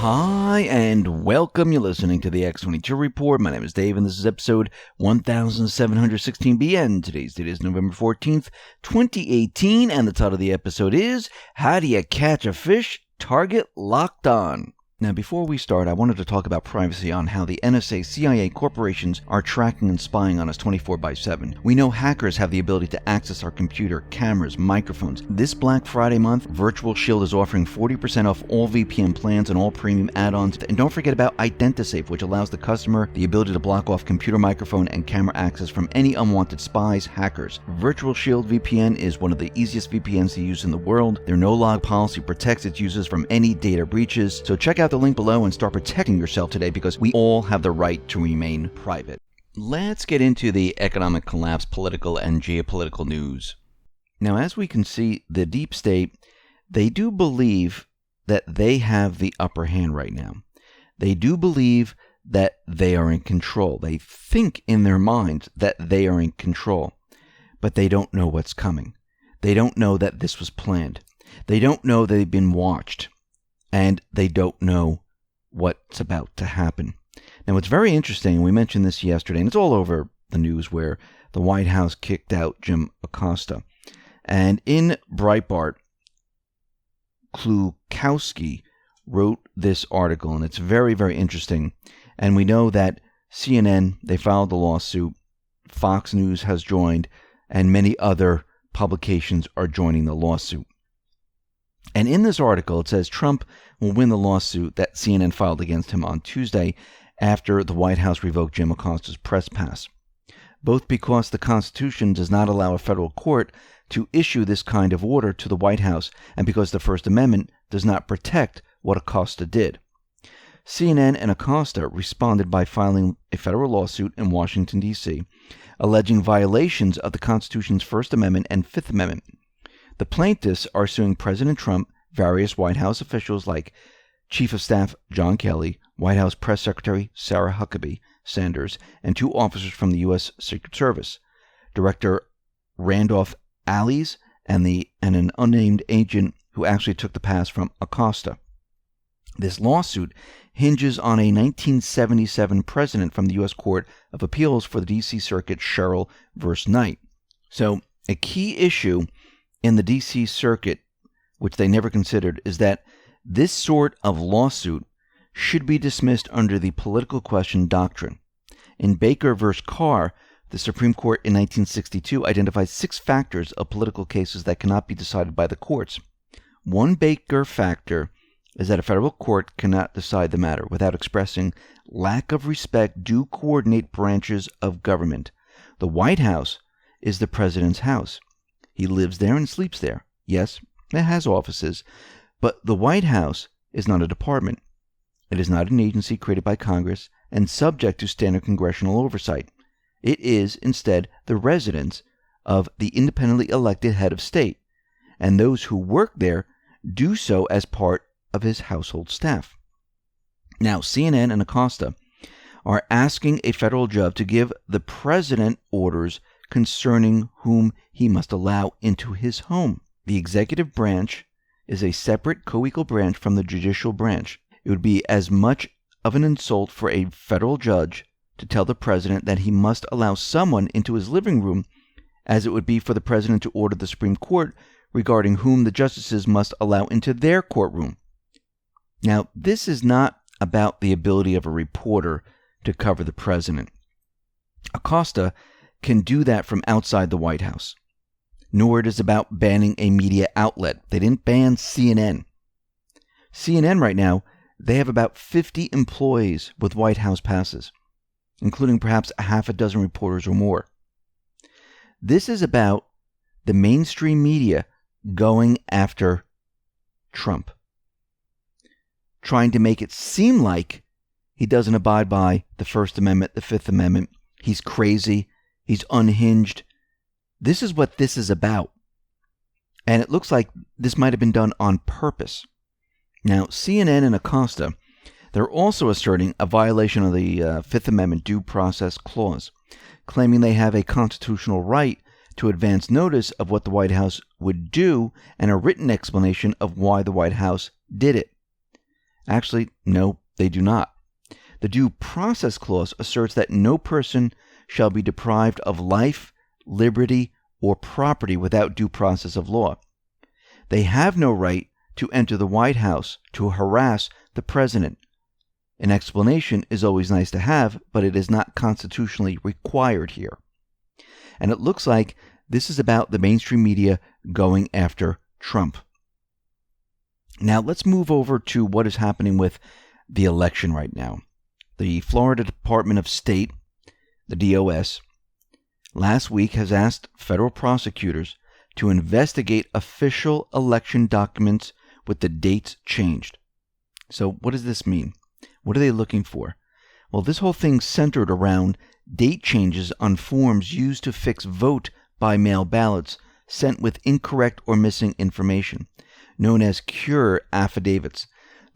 Hi, and welcome. You're listening to the X22 Report. My name is Dave, and this is episode 1716BN. Today's date is November 14th, 2018, and the title of the episode is, How Do You Catch a Fish? Target Locked On. Now, before we start, I wanted to talk about privacy on how the NSA, CIA, corporations are tracking and spying on us 24/7. We know hackers have the ability to access our computer, cameras, microphones. This Black Friday month, Virtual Shield is offering 40% off all VPN plans and all premium add-ons. And don't forget about IdentiSafe, which allows the customer the ability to block off computer, microphone, and camera access from any unwanted spies, hackers. Virtual Shield VPN is one of the easiest VPNs to use in the world. Their no-log policy protects its users from any data breaches. So check out the link below and start protecting yourself today, because we all have the right to remain private. Let's get into the economic collapse, political and geopolitical news. Now, as we can see, the deep state, they do believe that they have the upper hand right now. They do believe that they are in control. They think in their minds that they are in control, but they don't know what's coming. They don't know that this was planned. They don't know they've been watched. And they don't know what's about to happen. Now, it's very interesting, and we mentioned this yesterday, and it's all over the news, where the White House kicked out Jim Acosta. And in Breitbart, Klukowski wrote this article, and it's very, very interesting. And we know that CNN, they filed the lawsuit, Fox News has joined, and many other publications are joining the lawsuit. And in this article, it says Trump will win the lawsuit that CNN filed against him on Tuesday after the White House revoked Jim Acosta's press pass, both because the Constitution does not allow a federal court to issue this kind of order to the White House, and because the First Amendment does not protect what Acosta did. CNN and Acosta responded by filing a federal lawsuit in Washington, D.C., alleging violations of the Constitution's First Amendment and Fifth Amendment. The plaintiffs are suing President Trump, various White House officials like Chief of Staff John Kelly, White House Press Secretary Sarah Huckabee Sanders, and two officers from the U.S. Secret Service, Director Randolph Alley and an unnamed agent who actually took the pass from Acosta. This lawsuit hinges on a 1977 precedent from the U.S. Court of Appeals for the D.C. Circuit, Sherrill v. Knight. So, a key issue in the D.C. Circuit, which they never considered, is that this sort of lawsuit should be dismissed under the political question doctrine. In Baker v. Carr, the Supreme Court in 1962 identified 6 factors of political cases that cannot be decided by the courts. One Baker factor is that a federal court cannot decide the matter without expressing lack of respect due coordinate branches of government. The White House is the president's house. He lives there and sleeps there. Yes, it has offices, but the White House is not a department. It is not an agency created by Congress and subject to standard congressional oversight. It is, instead, the residence of the independently elected head of state, and those who work there do so as part of his household staff. Now, CNN and Acosta are asking a federal judge to give the president orders concerning whom he must allow into his home. The executive branch is a separate, co-equal branch from the judicial branch. It would be as much of an insult for a federal judge to tell the president that he must allow someone into his living room as it would be for the president to order the Supreme Court regarding whom the justices must allow into their courtroom. Now, this is not about the ability of a reporter to cover the president. Acosta can do that from outside the White House. Nor it is about banning a media outlet. They didn't ban CNN. CNN right now, they have about 50 employees with White House passes, including perhaps a half a dozen reporters or more. This is about the mainstream media going after Trump, trying to make it seem like he doesn't abide by the First Amendment, the Fifth Amendment. He's crazy. He's unhinged. This is what this is about. And it looks like this might have been done on purpose. Now, CNN and Acosta, they're also asserting a violation of the Fifth Amendment due process clause, claiming they have a constitutional right to advance notice of what the White House would do and a written explanation of why the White House did it. Actually, no, they do not. The Due Process Clause asserts that no person shall be deprived of life, liberty, or property without due process of law. They have no right to enter the White House to harass the president. An explanation is always nice to have, but it is not constitutionally required here. And it looks like this is about the mainstream media going after Trump. Now let's move over to what is happening with the election right now. The Florida Department of State, the DOS, last week has asked federal prosecutors to investigate official election documents with the dates changed. So what does this mean? What are they looking for? Well, this whole thing centered around date changes on forms used to fix vote by mail ballots sent with incorrect or missing information, known as cure affidavits.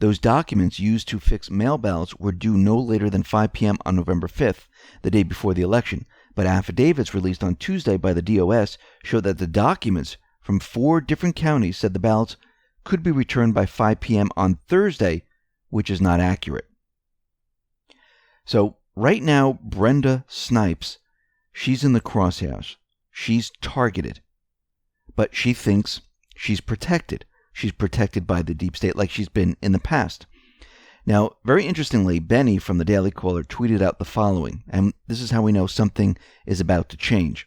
Those documents used to fix mail ballots were due no later than 5 p.m. on November 5th, the day before the election. But affidavits released on Tuesday by the DOS showed that the documents from 4 different counties said the ballots could be returned by 5 p.m. on Thursday, which is not accurate. So right now, Brenda Snipes, she's in the crosshairs. She's targeted. But she thinks she's protected. She's protected by the deep state like she's been in the past. Now, very interestingly, Benny from the Daily Caller tweeted out the following, and this is how we know something is about to change.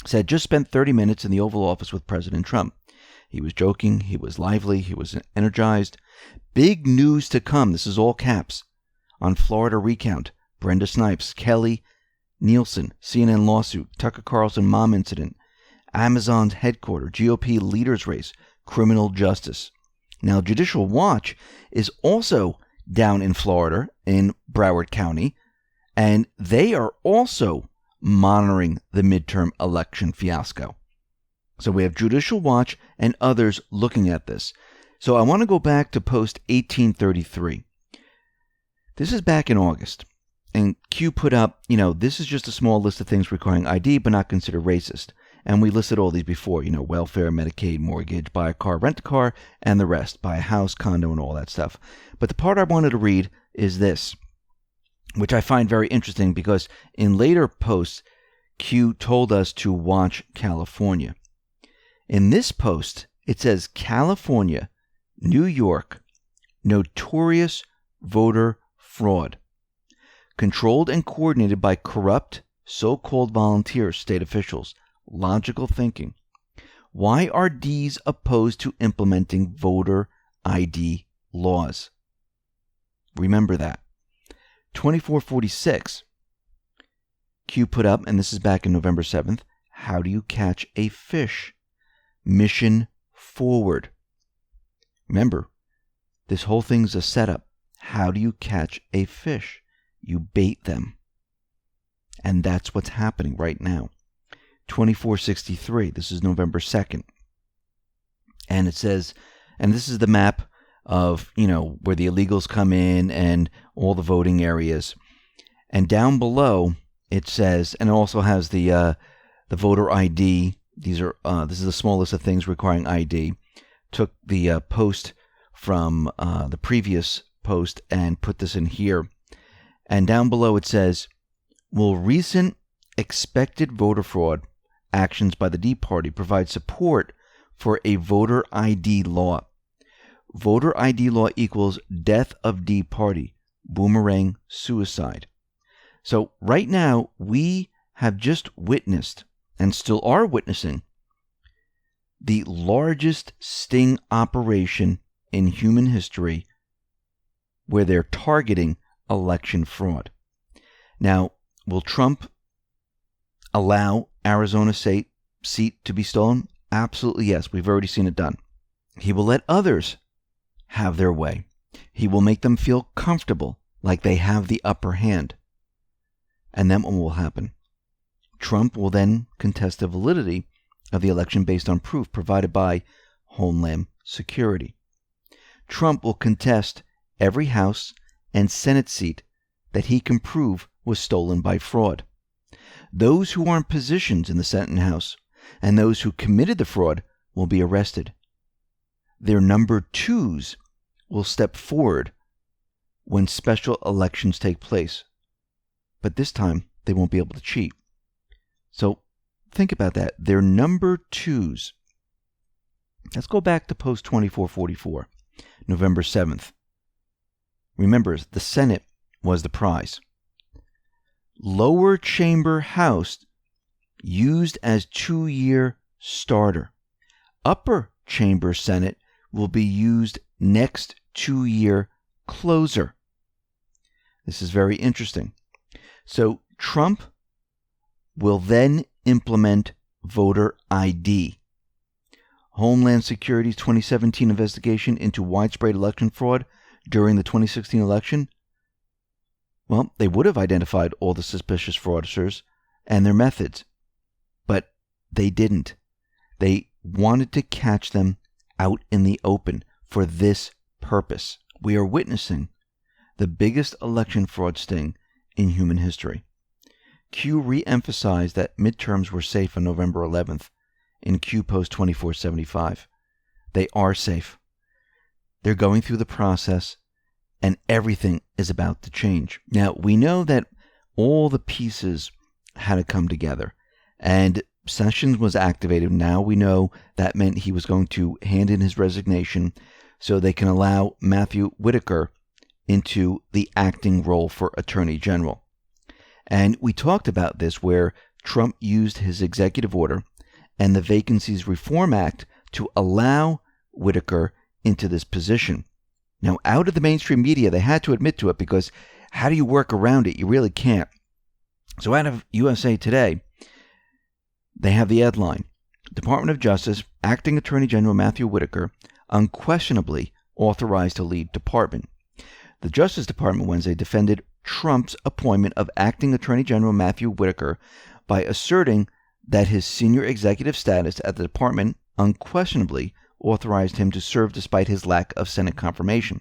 Said, just spent 30 minutes in the Oval Office with President Trump. He was joking, he was lively, he was energized. Big news to come, this is all caps. On Florida recount, Brenda Snipes, Kelly Nielsen, CNN lawsuit, Tucker Carlson mom incident, Amazon's headquarters, GOP leaders race, criminal justice. Now, Judicial Watch is also down in Florida, in Broward County, and they are also monitoring the midterm election fiasco. So we have Judicial Watch and others looking at this. So I want to go back to post 1833. This is back in August, and Q put up, this is just a small list of things requiring ID but not considered racist. And we listed all these before, welfare, Medicaid, mortgage, buy a car, rent a car, and the rest, buy a house, condo, and all that stuff. But the part I wanted to read is this, which I find very interesting because in later posts, Q told us to watch California. In this post, it says California, New York, notorious voter fraud, controlled and coordinated by corrupt, so-called volunteer state officials. Logical thinking. Why are D's opposed to implementing voter ID laws? Remember that. 2446. Q put up, and this is back in November 7th, how do you catch a fish? Mission forward. Remember, this whole thing's a setup. How do you catch a fish? You bait them. And that's what's happening right now. 2463, this is November 2nd. And it says, and this is the map of, where the illegals come in and all the voting areas. And down below, it says, and it also has the voter ID. This is the smallest of things requiring ID. Took the post from the previous post and put this in here. And down below it says, will recent expected voter fraud actions by the D Party provide support for a voter ID law? Voter ID law equals death of D Party, boomerang suicide. So right now we have just witnessed and still are witnessing the largest sting operation in human history where they're targeting election fraud. Now, will Trump allow Arizona seat to be stolen? Absolutely yes. We've already seen it done. He will let others have their way. He will make them feel comfortable, like they have the upper hand. And then what will happen? Trump will then contest the validity of the election based on proof provided by Homeland Security. Trump will contest every House and Senate seat that he can prove was stolen by fraud. Those who are in positions in the Senate and House and those who committed the fraud will be arrested. Their number twos will step forward when special elections take place. But this time, they won't be able to cheat. So think about that. They're number twos. Let's go back to post 2444, November 7th. Remember, the Senate was the prize. Lower chamber House used as 2-year starter. Upper chamber Senate will be used next 2-year closer. This is very interesting. So Trump will then implement voter ID. Homeland Security's 2017 investigation into widespread election fraud during the 2016 election, well, they would have identified all the suspicious fraudsters and their methods, but they didn't. They wanted to catch them out in the open for this purpose. We are witnessing the biggest election fraud sting in human history. Q re-emphasized that midterms were safe on November 11th in Q Post 2475. They are safe. They're going through the process, and everything is about to change. Now, we know that all the pieces had to come together, and Sessions was activated. Now we know that meant he was going to hand in his resignation so they can allow Matthew Whitaker into the acting role for Attorney General. And we talked about this where Trump used his executive order and the Vacancies Reform Act to allow Whitaker into this position. Now, out of the mainstream media, they had to admit to it because how do you work around it? You really can't. So out of USA Today, they have the headline, Department of Justice, Acting Attorney General Matthew Whitaker, unquestionably authorized to lead department. The Justice Department Wednesday defended Trump's appointment of Acting Attorney General Matthew Whitaker by asserting that his senior executive status at the department unquestionably authorized him to serve despite his lack of Senate confirmation.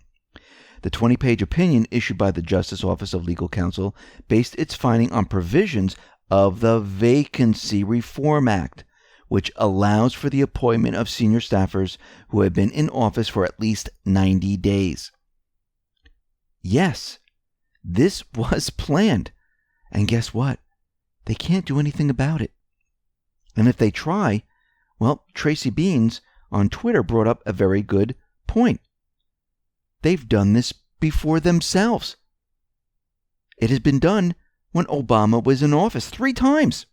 The 20-page opinion issued by the Justice Office of Legal Counsel based its finding on provisions of the Vacancy Reform Act, which allows for the appointment of senior staffers who have been in office for at least 90 days. Yes, this was planned. And guess what? They can't do anything about it. And if they try, well, Tracy Beans on Twitter brought up a very good point. They've done this before themselves. It has been done when Obama was in office 3 times.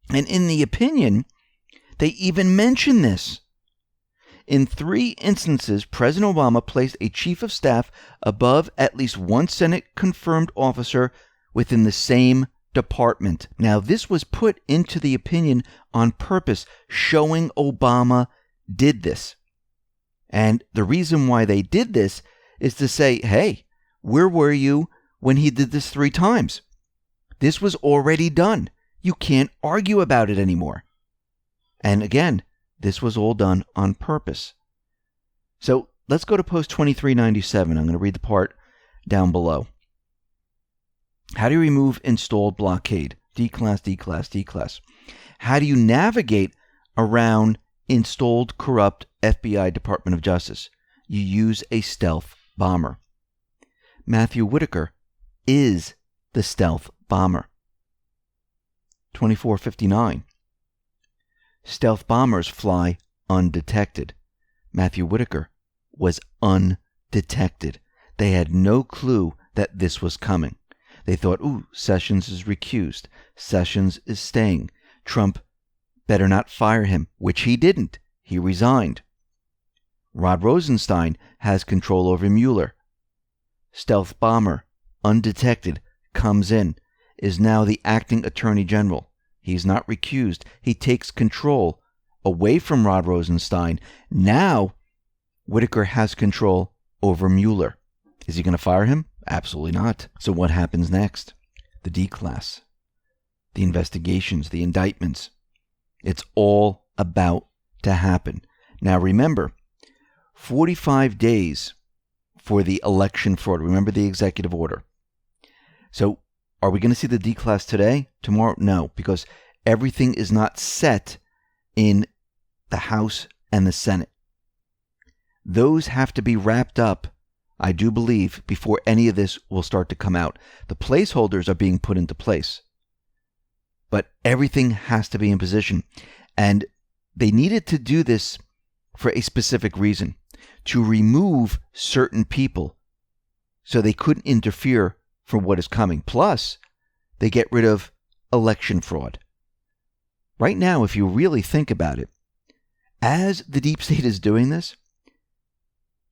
And in the opinion, they even mention this. In 3 instances, President Obama placed a chief of staff above at least one Senate-confirmed officer within the same department. Now, this was put into the opinion on purpose, showing Obama did this. And the reason why they did this is to say, hey, where were you when he did this 3 times? This was already done. You can't argue about it anymore. And again, this was all done on purpose. So let's go to post 2397. I'm going to read the part down below. How do you remove installed blockade? D-class, D-class, D-class. How do you navigate around installed corrupt FBI Department of Justice? You use a stealth bomber. Matthew Whitaker is the stealth bomber. 2459. Stealth bombers fly undetected. Matthew Whitaker was undetected. They had no clue that this was coming. They thought, ooh, Sessions is recused. Sessions is staying. Trump better not fire him, which he didn't. He resigned. Rod Rosenstein has control over Mueller. Stealth bomber, undetected, comes in, is now the acting attorney general. He's not recused. He takes control away from Rod Rosenstein. Now, Whitaker has control over Mueller. Is he going to fire him? Absolutely not. So what happens next? The D-class, the investigations, the indictments. It's all about to happen. Now remember, 45 days for the election fraud. Remember the executive order. So are we going to see the D-class today? Tomorrow? No, because everything is not set in the House and the Senate. those have to be wrapped up, I do believe, before any of this will start to come out. The placeholders are being put into place, but everything has to be in position. And they needed to do this for a specific reason, to remove certain people so they couldn't interfere from what is coming. Plus, they get rid of election fraud. Right now, if you really think about it, as the deep state is doing this,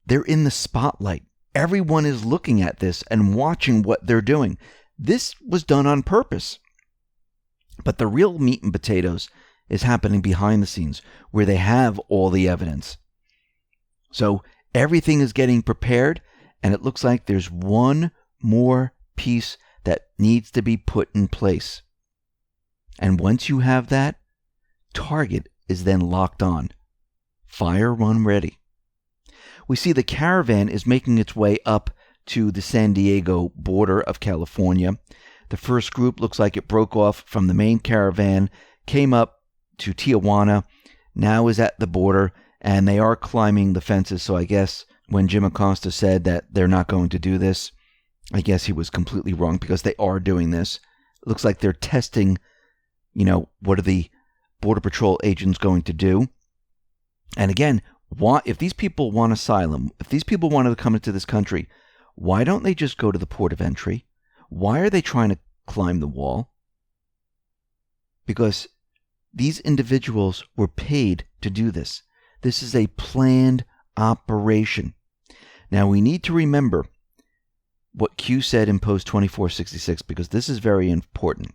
they're in the spotlight. Everyone is looking at this and watching what they're doing. This was done on purpose. But the real meat and potatoes is happening behind the scenes, where they have all the evidence. So everything is getting prepared, and it looks like there's one more piece that needs to be put in place. And once you have that, target is then locked on. Fire run ready. We see the caravan is making its way up to the San Diego border of California. The first group looks like it broke off from the main caravan, came up to Tijuana, now is at the border, and they are climbing the fences. So I guess when Jim Acosta said that they're not going to do this, I guess he was completely wrong, because they are doing this. It looks like they're testing, what are the Border Patrol agents going to do? And again, if these people want asylum, if these people wanted to come into this country, why don't they just go to the port of entry? Why are they trying to climb the wall? Because these individuals were paid to do this. This is a planned operation. Now, we need to remember what Q said in Post 2466, because this is very important.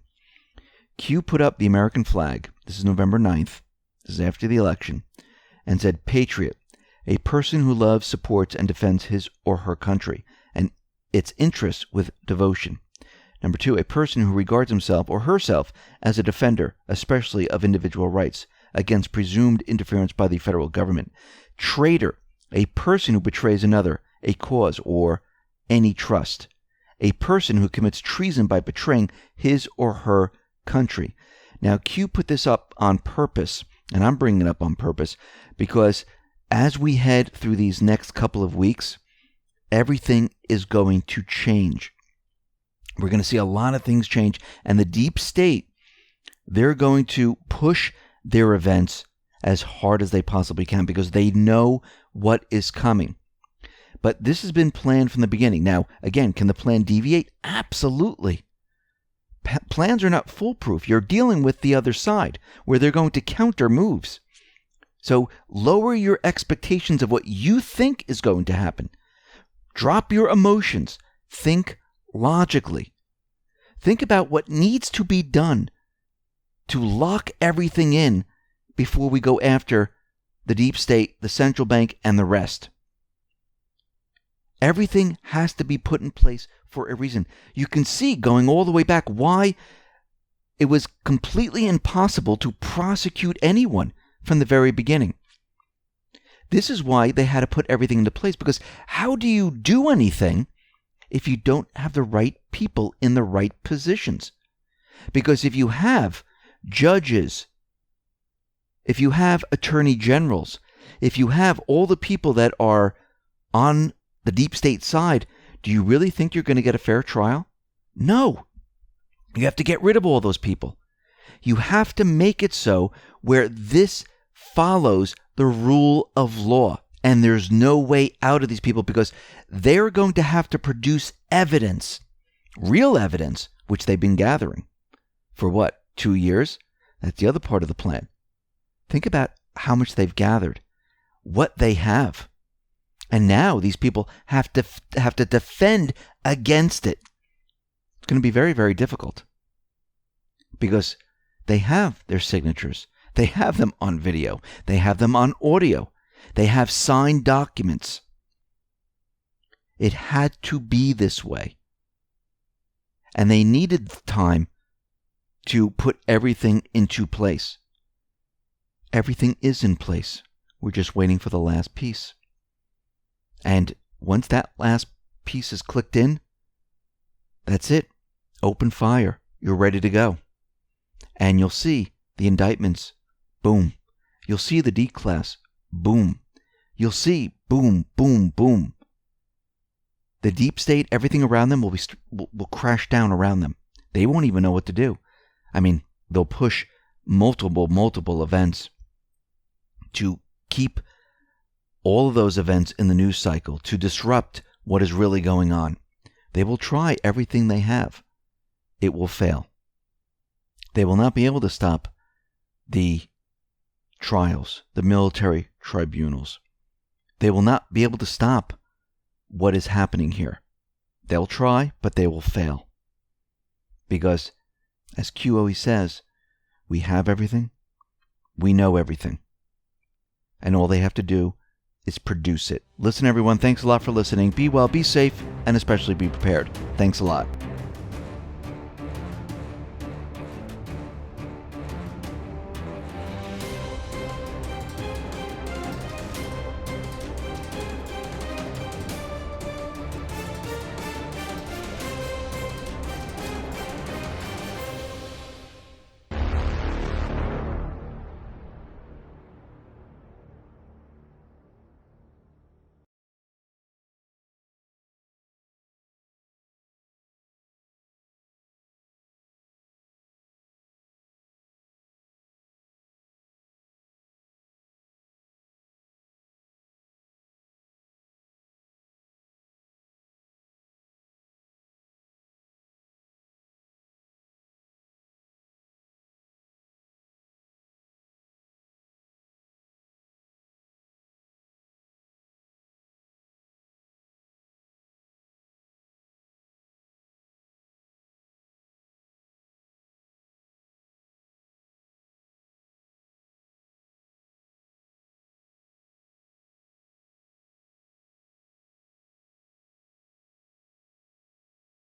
Q put up the American flag. This is November 9th. This is after the election. And said, "Patriot, a person who loves, supports, and defends his or her country and its interests with devotion. Number 2, a person who regards himself or herself as a defender, especially of individual rights, against presumed interference by the federal government. Traitor, a person who betrays another, a cause, or any trust. A person who commits treason by betraying his or her country." Now, Q put this up on purpose, and I'm bringing it up on purpose, because as we head through these next couple of weeks, everything is going to change. We're going to see a lot of things change, and the deep state, they're going to push their events as hard as they possibly can, because they know what is coming. But this has been planned from the beginning. Now, again, can the plan deviate? Absolutely. Plans are not foolproof. You're dealing with the other side, where they're going to counter moves. So lower your expectations of what you think is going to happen. Drop your emotions. Think logically. Think about what needs to be done to lock everything in before we go after the deep state, the central bank, and the rest. Everything has to be put in place for a reason. You can see, going all the way back, why it was completely impossible to prosecute anyone from the very beginning. This is why they had to put everything into place, because how do you do anything if you don't have the right people in the right positions? Because if you have judges, if you have attorney generals, if you have all the people that are on the deep state side, do you really think you're going to get a fair trial? No. You have to get rid of all those people. You have to make it so where this follows the rule of law, and there's no way out of these people, because they're going to have to produce evidence, real evidence, which they've been gathering for what, 2 years? That's the other part of the plan. Think about how much they've gathered, what they have. And now these people have to defend against it. It's going to be very, very difficult, because they have their signatures. They have them on video. They have them on audio. They have signed documents. It had to be this way. And they needed time to put everything into place. Everything is in place. We're just waiting for the last piece. And once that last piece is clicked in, that's it. Open fire. You're ready to go. And you'll see the indictments. Boom. You'll see the D-class. Boom. you'll see, boom, boom, boom. The deep state, everything around them will crash down around them. They won't even know what to do. I mean, they'll push multiple events to keep all of those events in the news cycle, to disrupt what is really going on. They will try everything they have. It will fail. They will not be able to stop the trials, the military tribunals. They will not be able to stop what is happening here. They'll try, but they will fail. Because, as Q always says, we have everything, we know everything, and all they have to do is produce it. Listen, everyone, thanks a lot for listening. Be well, be safe, and especially be prepared. Thanks a lot.